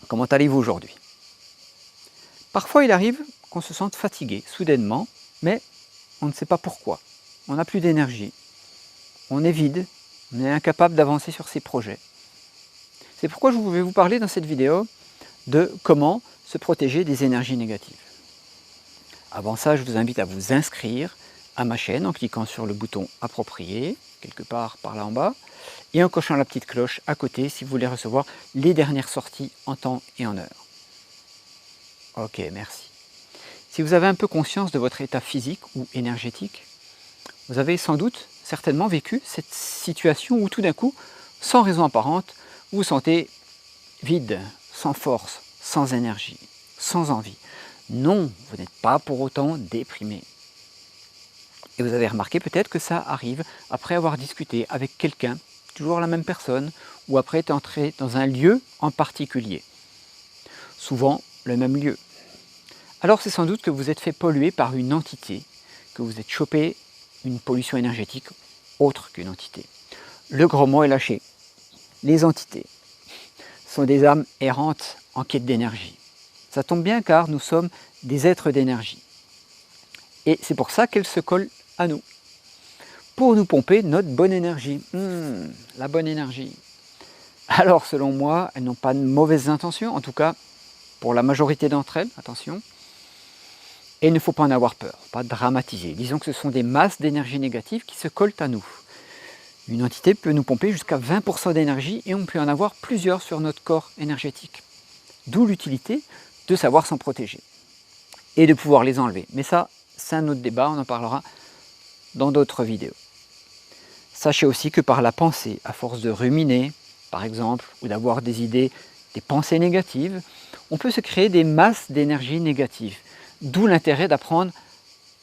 Comment allez-vous aujourd'hui? Parfois il arrive qu'on se sente fatigué soudainement, mais on ne sait pas pourquoi. On n'a plus d'énergie, on est vide, on est incapable d'avancer sur ses projets. C'est pourquoi je vais vous parler dans cette vidéo de comment se protéger des énergies négatives. Avant ça, je vous invite à vous inscrire à ma chaîne en cliquant sur le bouton approprié, quelque part par là en bas, et en cochant la petite cloche à côté si vous voulez recevoir les dernières sorties en temps et en heure. Ok, merci. Si vous avez un peu conscience de votre état physique ou énergétique, vous avez sans doute certainement vécu cette situation où tout d'un coup, sans raison apparente, vous vous sentez vide, sans force, sans énergie, sans envie. Non, vous n'êtes pas pour autant déprimé. Et vous avez remarqué peut-être que ça arrive après avoir discuté avec quelqu'un, toujours la même personne, ou après être entré dans un lieu en particulier. Souvent le même lieu. Alors c'est sans doute que vous êtes fait polluer par une entité, que vous êtes chopé une pollution énergétique autre qu'une entité. Le gros mot est lâché. Les entités sont des âmes errantes en quête d'énergie. Ça tombe bien car nous sommes des êtres d'énergie. Et c'est pour ça qu'elles se collent à nous. Pour nous pomper notre bonne énergie. La bonne énergie. Alors selon moi, elles n'ont pas de mauvaises intentions, en tout cas pour la majorité d'entre elles, attention. Et il ne faut pas en avoir peur, pas dramatiser. Disons que ce sont des masses d'énergie négative qui se collent à nous. Une entité peut nous pomper jusqu'à 20% d'énergie et on peut en avoir plusieurs sur notre corps énergétique. D'où l'utilité de savoir s'en protéger et de pouvoir les enlever. Mais ça, c'est un autre débat, on en parlera dans d'autres vidéos. Sachez aussi que par la pensée, à force de ruminer, par exemple, ou d'avoir des idées, des pensées négatives, on peut se créer des masses d'énergie négatives. D'où l'intérêt d'apprendre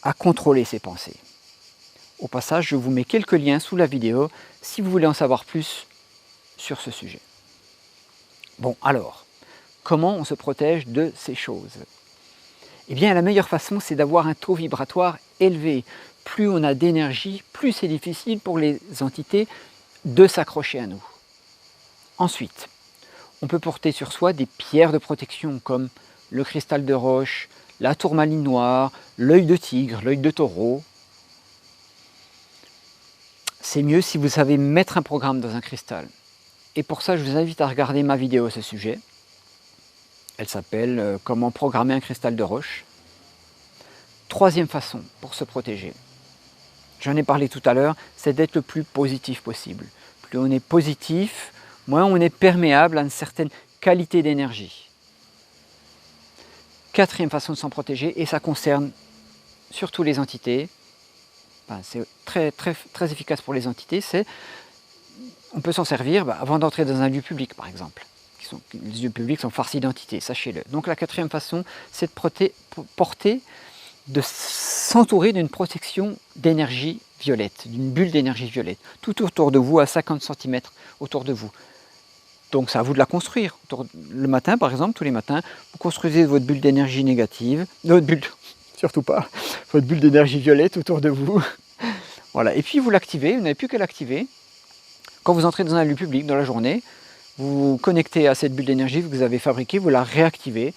à contrôler ses pensées. Au passage, je vous mets quelques liens sous la vidéo si vous voulez en savoir plus sur ce sujet. Bon, alors, comment on se protège de ces choses? Eh bien, la meilleure façon, c'est d'avoir un taux vibratoire élevé. Plus on a d'énergie, plus c'est difficile pour les entités de s'accrocher à nous. Ensuite, on peut porter sur soi des pierres de protection comme le cristal de roche, la tourmaline noire, l'œil de tigre, l'œil de taureau. C'est mieux si vous savez mettre un programme dans un cristal. Et pour ça, je vous invite à regarder ma vidéo à ce sujet. Elle s'appelle « Comment programmer un cristal de roche ». Troisième façon pour se protéger, j'en ai parlé tout à l'heure, c'est d'être le plus positif possible. Plus on est positif, moins on est perméable à une certaine qualité d'énergie. Quatrième façon de s'en protéger, et ça concerne surtout les entités, c'est très efficace pour les entités, c'est on peut s'en servir avant d'entrer dans un lieu public par exemple. Les lieux publics sont farcis d'entités, sachez-le. Donc la quatrième façon, c'est de s'entourer d'une protection d'énergie violette, d'une bulle d'énergie violette, tout autour de vous, à 50 cm autour de vous. Donc c'est à vous de la construire. Le matin, par exemple, tous les matins, vous construisez votre bulle d'énergie négative, votre bulle, surtout pas, votre bulle d'énergie violette autour de vous. Voilà. Et puis vous l'activez, vous n'avez plus qu'à l'activer. Quand vous entrez dans un lieu public dans la journée, vous vous connectez à cette bulle d'énergie que vous avez fabriquée, vous la réactivez.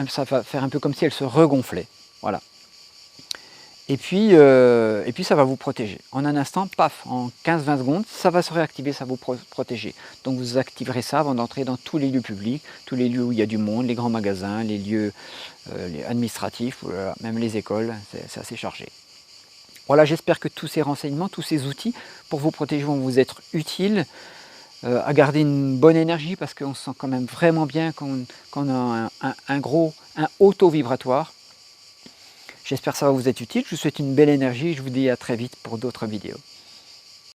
Ça va faire un peu comme si elle se regonflait. Voilà. Et puis ça va vous protéger. En un instant, paf, en 15-20 secondes, ça va se réactiver, ça va vous protéger. Donc vous activerez ça avant d'entrer dans tous les lieux publics, tous les lieux où il y a du monde, les grands magasins, les lieux les administratifs, même les écoles, c'est assez chargé. Voilà, j'espère que tous ces renseignements, tous ces outils pour vous protéger vont vous être utiles. À garder une bonne énergie parce qu'on se sent quand même vraiment bien quand on a un haut taux vibratoire. J'espère que ça va vous être utile. Je vous souhaite une belle énergie et je vous dis à très vite pour d'autres vidéos.